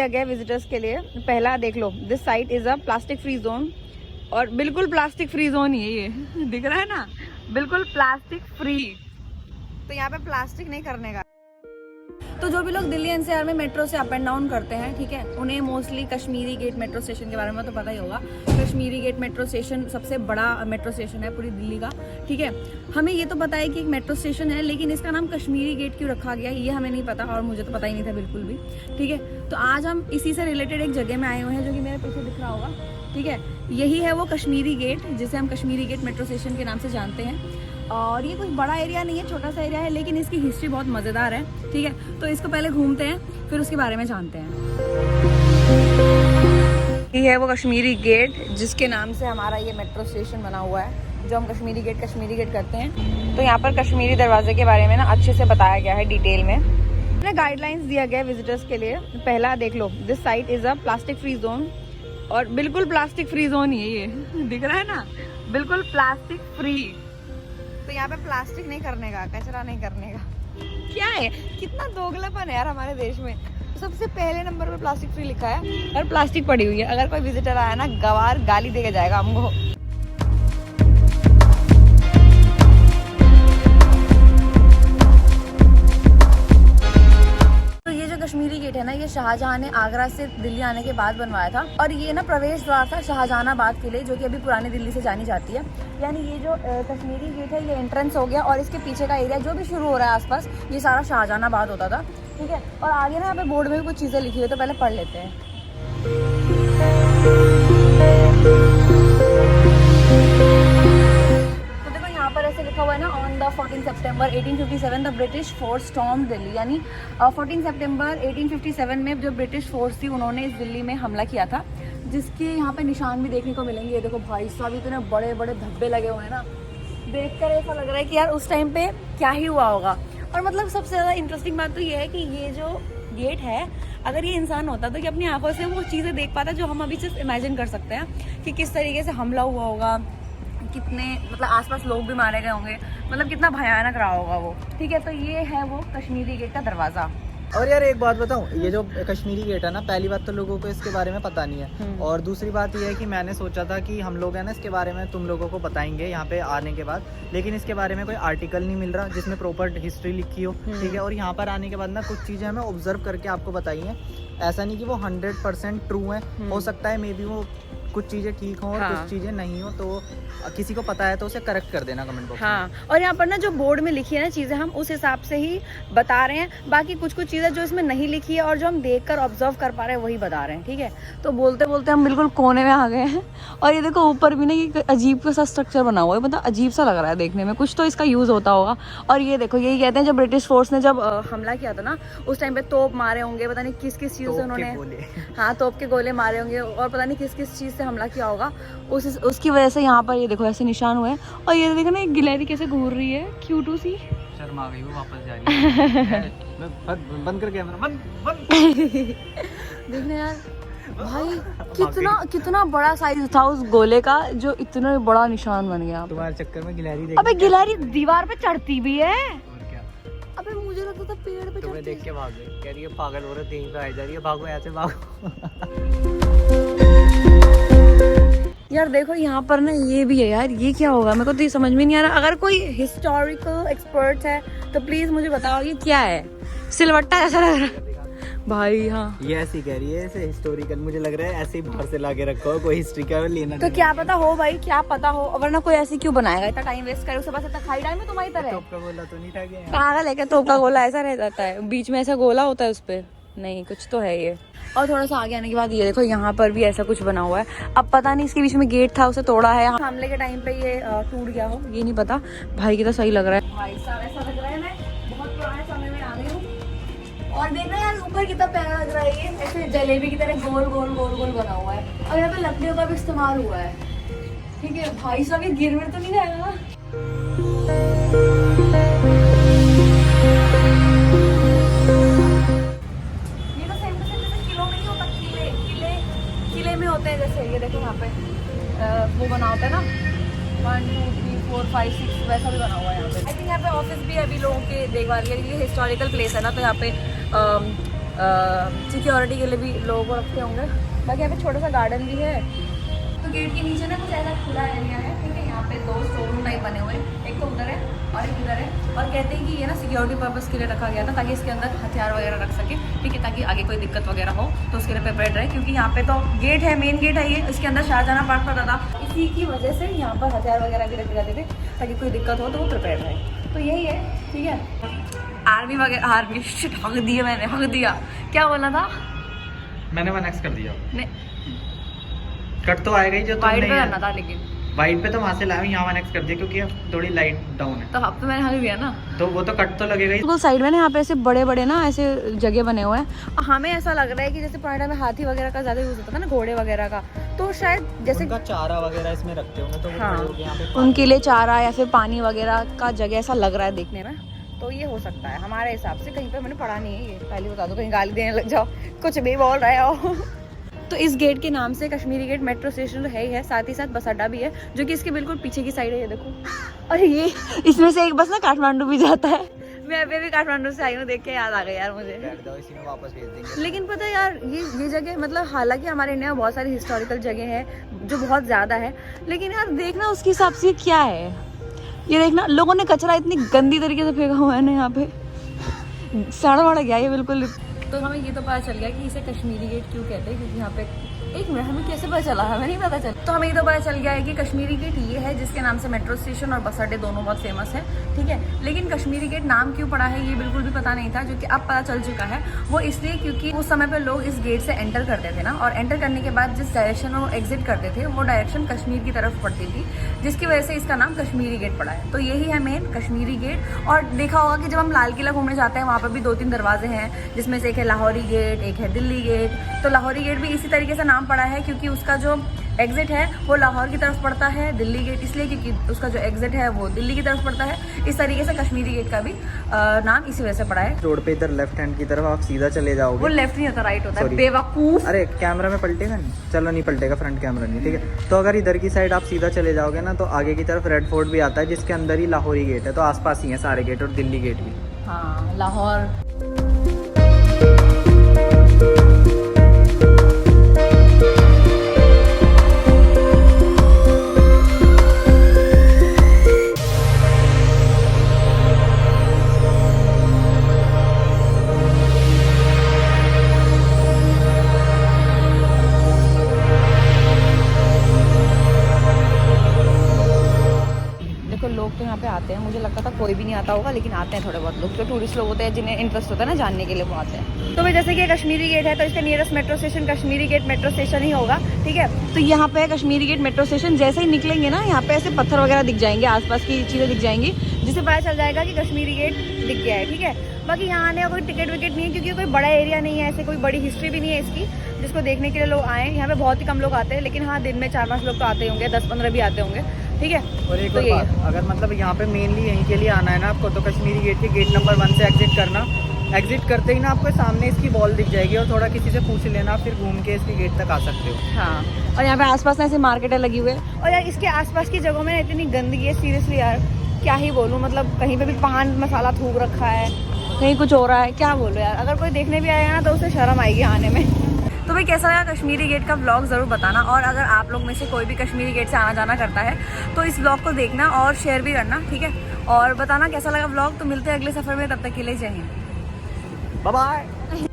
दिया गया विजिटर्स के लिए। पहला देख लो, this site is a plastic free zone, और बिल्कुल प्लास्टिक फ्री जोन ही है ये दिख रहा है ना, बिल्कुल प्लास्टिक फ्री। तो यहाँ पे प्लास्टिक नहीं करने का। तो जो भी लोग दिल्ली एनसीआर में मेट्रो से अप एंड डाउन करते हैं, ठीक है, उन्हें mostly Kashmiri gate metro station के बारे में तो पता ही होगा। कश्मीरी गेट मेट्रो स्टेशन सबसे बड़ा मेट्रो स्टेशन है पूरी दिल्ली का, ठीक है। हमें ये तो पता है कि एक मेट्रो स्टेशन है, लेकिन इसका नाम कश्मीरी गेट क्यों रखा गया ये हमें नहीं पता, और मुझे तो पता ही नहीं था बिल्कुल भी, ठीक है। तो आज हम इसी से रिलेटेड एक जगह में आए हुए हैं जो कि मेरे पीछे दिख रहा होगा, ठीक है। यही है वो कश्मीरी गेट जिसे हम कश्मीरी गेट मेट्रो स्टेशन के नाम से जानते हैं। और ये कुछ बड़ा एरिया नहीं है, छोटा सा एरिया है, लेकिन इसकी हिस्ट्री बहुत मज़ेदार है, ठीक है। तो इसको पहले घूमते हैं, फिर उसके बारे में जानते हैं। ये है वो कश्मीरी गेट जिसके नाम से हमारा ये मेट्रो स्टेशन बना हुआ है, जो हम कश्मीरी गेट करते हैं। तो यहाँ पर कश्मीरी दरवाजे के बारे में ना अच्छे से बताया गया है डिटेल में। गाइडलाइंस दिया गया है विजिटर्स के लिए। पहला देख लो, this site is a plastic free zone, और बिल्कुल प्लास्टिक फ्री जोन ही है ये दिख रहा है ना, बिल्कुल प्लास्टिक फ्री। तो यहाँ पे प्लास्टिक नहीं करने का, कचरा नहीं करने का। क्या है, कितना दोगलापन है यार हमारे देश में। सबसे पहले नंबर पे प्लास्टिक फ्री लिखा है और प्लास्टिक पड़ी हुई है। अगर कोई विजिटर आया ना, गवार गाली दे के जाएगा हमको। कश्मीरी गेट है ना, ये शाहजहां ने आगरा से दिल्ली आने के बाद बनवाया था, और ये ना प्रवेश द्वार था शाहजहानाबाद के लिए, जो कि अभी पुरानी दिल्ली से जानी जाती है। यानी ये जो कश्मीरी गेट है ये एंट्रेंस हो गया, और इसके पीछे का एरिया जो भी शुरू हो रहा है आसपास, ये सारा शाहजहानाबाद होता था, ठीक है। और आगे ना यहाँ पे बोर्ड में भी कुछ चीज़ें लिखी हुई है, तो पहले पढ़ लेते हैं। यहाँ पर ऐसे लिखा हुआ है ना, on the 14 September 1857 the British force stormed Delhi. यानी 14 सितंबर 1857 में जो ब्रिटिश फोर्स थी उन्होंने इस दिल्ली में हमला किया था, जिसके यहाँ पे निशान भी देखने को मिलेंगे। ये देखो भाई साहब, इतने बड़े बड़े धब्बे लगे हुए हैं ना, देखकर ऐसा लग रहा है कि यार उस टाइम पे क्या ही हुआ होगा। और मतलब सबसे ज़्यादा इंटरेस्टिंग बात तो ये है कि ये जो गेट है, अगर ये इंसान होता तो कि अपनी आंखों से वो चीज़ें देख पाता जो हम अभी सिर्फ इमेजिन कर सकते हैं कि किस तरीके से हमला हुआ होगा, कितने मतलब आसपास लोग भी मारे गए होंगे, मतलब कितना भयानक रहा होगा वो, ठीक है। तो ये है वो कश्मीरी गेट का दरवाज़ा। और यार एक बात बताऊं, ये जो कश्मीरी गेट है ना, पहली बात तो लोगों को इसके बारे में पता नहीं है, और दूसरी बात ये है कि मैंने सोचा था कि हम लोग है ना इसके बारे में तुम लोगों को बताएंगे यहाँ पे आने के बाद, लेकिन इसके बारे में कोई आर्टिकल नहीं मिल रहा जिसमें प्रॉपर हिस्ट्री लिखी हो, ठीक है। और यहाँ पर आने के बाद ना कुछ चीज़ें हमें ऑब्जर्व करके आपको बताई हैं। ऐसा नहीं कि वो 100% ट्रू है, हो सकता है मे बी वो कुछ चीज़ें ठीक हो और कुछ चीज़ें नहीं हो, तो किसी को पता है तो उसे करेक्ट कर देना कमेंट बॉक्स में। हाँ, और यहाँ पर ना जो बोर्ड में लिखी है ना चीज़ें, हम उस हिसाब से ही बता रहे हैं। बाकी कुछ कुछ चीज़ें जो इसमें नहीं लिखी है और जो हम देखकर ऑब्जर्व कर पा रहे हैं वही बता रहे हैं, ठीक है। तो बोलते बोलते हम बिल्कुल कोने में आ गए हैं, और ये देखो ऊपर भी ना ये अजीब सा स्ट्रक्चर बना हुआ है, मतलब अजीब सा लग रहा है देखने में, कुछ तो इसका यूज़ होता होगा। और ये देखो, यही कहते हैं जब ब्रिटिश फोर्स ने जब हमला किया था ना, उस टाइम पे तोप मारे होंगे, पता नहीं किस किस चीज़ से उन्होंने, हाँ तोप के गोले मारे होंगे, और पता नहीं किस किस चीज़ से हमला किया होगा, उसकी वजह से यहाँ पर ये देखो ऐसे निशान हुए हैं। और ये देखो ना एक गिलहरी कैसे घूर रही है, क्यूटू सी, शर्मा गई वो, वापस जा रही है। बंद कर कैमरा, बंद। देखना यार भाई, कितना बड़ा साइज था उस गोले का, जो इतना बड़ा निशान बन गया। तुम्हारे चक्कर में गिलहरी, अबे गिलहरी दीवार पे चढ़ती भी है। अबे मुझे लगता था पेड़ पे तुम्हें देख के भाग गई, कह रही है पागल औरत यहीं पे आ जा रही है, भागो ऐसे भागो। यार देखो यहाँ पर ना ये भी है यार, ये क्या होगा मेरे को तो ये समझ में नहीं आ रहा। अगर कोई हिस्टोरिकल एक्सपर्ट है तो प्लीज मुझे बताओ ये क्या है। सिलवट्टा जैसा लग रहा है भाई। हाँ ये ऐसी कह रही है, ऐसे हिस्टोरिकल, मुझे लग रहा है ऐसे ही बाहर से लाके रखा हो, कोई हिस्ट्री का लेना तो क्या पता हो भाई, क्या पता हो, वरना कोई ऐसी क्यों बनाएगा, इतना टाइम वेस्ट करे, उसके पास इतना खाई टाइम है तुम्हारी तरह। तोप का गोला तो नहीं था क्या? पागल है क्या, तोप का गोला ऐसा रह जाता है, बीच में ऐसा गोला होता है उस पे, नहीं कुछ तो है ये। और थोड़ा सा आगे आने के बाद ये देखो, यहाँ पर भी ऐसा कुछ बना हुआ है। अब पता नहीं इसके बीच में गेट था, उसे तोड़ा है, हमले के टाइम पे ये टूट गया हो, ये नहीं पता। भाई कितना सही लग रहा है भाई साहब, ऐसा लग रहा है मैं बहुत पुराने समय में आ गई हूँ। और देखना यार ऊपर कितना प्यारा लग रहा है, ये ऐसे जलेबी की तरह गोल गोल गोल गोल बना हुआ है, और यहाँ पे लकड़ियों का भी इस्तेमाल हुआ है, ठीक है। भाई साहब ये गिर विर तो नहीं जाएगा ना? ये तो सेम टू सेम जैसे किलो में नहीं होता, किले में होते हैं जैसे, ये देखो यहाँ पे वो बना होता है ना, 1 2 3 4 5 6 वैसा भी बना हुआ है यहाँ पे। आई थिंक यहाँ पे ऑफिस भी है अभी लोगों के देखभाल के लिए, हिस्टोरिकल प्लेस है ना, तो यहाँ पे सिक्योरिटी के लिए भी लोगों को रखते होंगे। बाकी यहाँ पे छोटा सा गार्डन भी है। तो गेट के नीचे ना कुछ ऐसा खुला एरिया है, ठीक है। यहाँ पे 2 स्टोर रूम टाइप बने हुए हैं, एक तो उधर है और एक इधर है। और कहते हैं कि ये ना सिक्योरिटी पर्पस के लिए रखा गया था, ताकि इसके अंदर हथियार वगैरह रख सके, ठीक है, ताकि आगे कोई दिक्कत वगैरह हो तो उसके लिए प्रिपेयर्ड रहे। क्योंकि यहाँ पे तो गेट है, मेन गेट है ये, इसके अंदर शाहजहां पार्ट पड़ता था, इसी की वजह से यहाँ पर हथियार वगैरह भी रखे जाते थे ताकि कोई दिक्कत हो तो वो प्रिपेयर्ड रहे। तो यही है, ठीक है। आर्मी वगैरह, आर्मी शिट, हक दिया मैंने, हक दिया। क्या बोला था मैंने 1x कर दिया। नहीं, कट तो आएगा ही जो वाइट पे करना था, लेकिन वाइट पे तो वहाँ से लाया, यहाँ 1x कर दिया क्योंकि अब थोड़ी लाइट डाउन है। तो अब तो मैंने हक दिया ना। तो वो तो कट तो लगेगा ही। बिल्कुल साइड में ना यहाँ पे ऐसे बड़े बड़े ना ऐसे जगह बने हुए हैं। हमें ऐसा लग रहा है कि जैसे पुराने टाइम में हाथी वगैरह का ज्यादा यूज होता था ना, घोड़े वगैरह का, तो शायद जैसे उनका चारा वगैरह इसमें रखते होंगे तो वो हाँ, खड़े होके यहाँ पे उनके लिए चारा या फिर पानी वगैरह का जगह ऐसा लग रहा है देखने में। तो ये हो सकता है हमारे हिसाब से। कहीं पे मैंने पढ़ा नहीं है ये, पहले बता दो, कहीं गाली देने लग जाओ, कुछ भी बोल रहे हो। तो इस गेट के नाम से कश्मीरी गेट मेट्रो स्टेशन तो है ही है, साथ ही साथ बस अड्डा भी है, जो कि इसके बिल्कुल पीछे की साइड है। ये देखो, और ये इसमें से एक बस ना काठमांडू भी जाता है। मैं अभी भी काठमांडू से आई हूँ, देख के याद आ गया यार मुझे। बैठ जाओ, इसी में वापस भेज देंगे। लेकिन पता है यार, ये जगह मतलब, हालांकि हमारे इंडिया में बहुत सारी हिस्टोरिकल जगह है जो बहुत ज़्यादा है, लेकिन यार देखना उसके हिसाब से क्या है। ये देखना, लोगों ने कचरा इतनी गंदी तरीके से फेंका हुआ है ना यहाँ पे, सड़ा वड़ा गया ये बिल्कुल। तो हमें ये तो पता चल गया कि इसे कश्मीरी गेट क्यों कहते हैं, क्योंकि यहाँ पे, एक मिनट, हमें कैसे पता चला, हमें नहीं पता चला। तो हमें ये तो पता चल गया है कि कश्मीरी गेट ये है जिसके नाम से मेट्रो स्टेशन और बस अड्डे दोनों बहुत फेमस है, ठीक है। लेकिन कश्मीरी गेट नाम क्यों पड़ा है ये बिल्कुल भी पता नहीं था, जो कि अब पता चल चुका है। वो इसलिए क्योंकि उस समय पर लोग इस गेट से एंटर करते थे ना, और एंटर करने के बाद जिस डायरेक्शन वो एग्जिट करते थे वो डायरेक्शन कश्मीर की तरफ पड़ती थी, जिसकी वजह से इसका नाम कश्मीरी गेट पड़ा है। तो यही है मेन कश्मीरी गेट। और देखा होगा कि जब हम लाल किला घूमने जाते हैं वहाँ पर भी 2-3 दरवाजे हैं, जिसमें से एक है लाहौरी गेट, एक है दिल्ली गेट। तो लाहौरी गेट भी इसी तरीके से नाम पड़ा है क्योंकि उसका जो एग्जिट है वो लाहौर की तरफ पड़ता है, दिल्ली गेट इसलिए क्योंकि उसका जो एग्जिट है वो दिल्ली की तरफ पड़ता है। इस तरीके से कश्मीरी गेट का भी नाम इसी वजह से पड़ा है। रोड पे इधर लेफ्ट हैंड की तरफ आप सीधा चले जाओगे। वो लेफ्ट नहीं होता, राइट होता है, बेवकूफ। अरे कैमरा में पलटेगा नहीं, चलो नहीं पलटेगा, फ्रंट कैमरा नहीं, ठीक है। तो अगर इधर की साइड आप सीधा चले जाओगे ना, तो आगे की तरफ रेड फोर्ट भी आता है, जिसके अंदर ही लाहौरी गेट है। तो आसपास ही है सारे गेट, और दिल्ली गेट भी। हाँ, लाहौर। लोग तो यहाँ पे आते हैं, मुझे लगता था कोई भी नहीं आता होगा, लेकिन आते हैं थोड़े बहुत लोग, जो टूरिस्ट लोग होते हैं जिन्हें इंटरेस्ट होता है ना जानने के लिए, वो आते हैं। तो भाई जैसे कि कश्मीरी गेट है तो इसका nearest metro station Kashmiri gate metro station ही होगा, ठीक है। तो यहाँ पे कश्मीरी गेट मेट्रो स्टेशन, जैसे ही निकलेंगे ना यहाँ पे ऐसे पत्थर वगैरह दिख जाएंगे, आसपास की चीज़ें दिख जाएंगी, जिससे पता चल जाएगा कि कश्मीरी गेट दिख गया है, ठीक है। बाकी यहाँ आने का कोई टिकट विकेट नहीं है, क्योंकि कोई बड़ा एरिया नहीं है, ऐसे कोई बड़ी हिस्ट्री भी नहीं है इसकी जिसको देखने के लिए लोग आए। यहाँ पे बहुत ही कम लोग आते हैं, लेकिन हाँ दिन में 4-5 लोग तो आते होंगे, 10-15 भी आते होंगे, ठीक है। और एक तो और बात, अगर मतलब यहाँ पे मेनली यहीं के लिए आना है ना आपको, तो कश्मीरी गेट के गेट नंबर 1 से एग्जिट करना। एग्जिट करते ही ना आपको सामने इसकी वॉल दिख जाएगी, और थोड़ा किसी से पूछ लेना, फिर घूम के इसके गेट तक आ सकते हो। हाँ, और यहाँ पे आसपास ऐसे मार्केटें लगी हुई है, और यार इसके आसपास की जगहों में इतनी गंदगी है, सीरियसली यार क्या ही बोलूँ। मतलब कहीं पे भी पान मसाला थूक रखा है, कहीं कुछ हो रहा है, क्या बोलो यार। अगर कोई देखने भी आएगा ना तो उसे शर्म आएगी आने में। तो भाई कैसा लगा कश्मीरी गेट का व्लॉग ज़रूर बताना, और अगर आप लोग में से कोई भी कश्मीरी गेट से आना जाना करता है तो इस व्लॉग को देखना और शेयर भी करना, ठीक है। और बताना कैसा लगा व्लॉग। तो मिलते हैं अगले सफ़र में, तब तक के लिए जय हिंद, बाय बाय।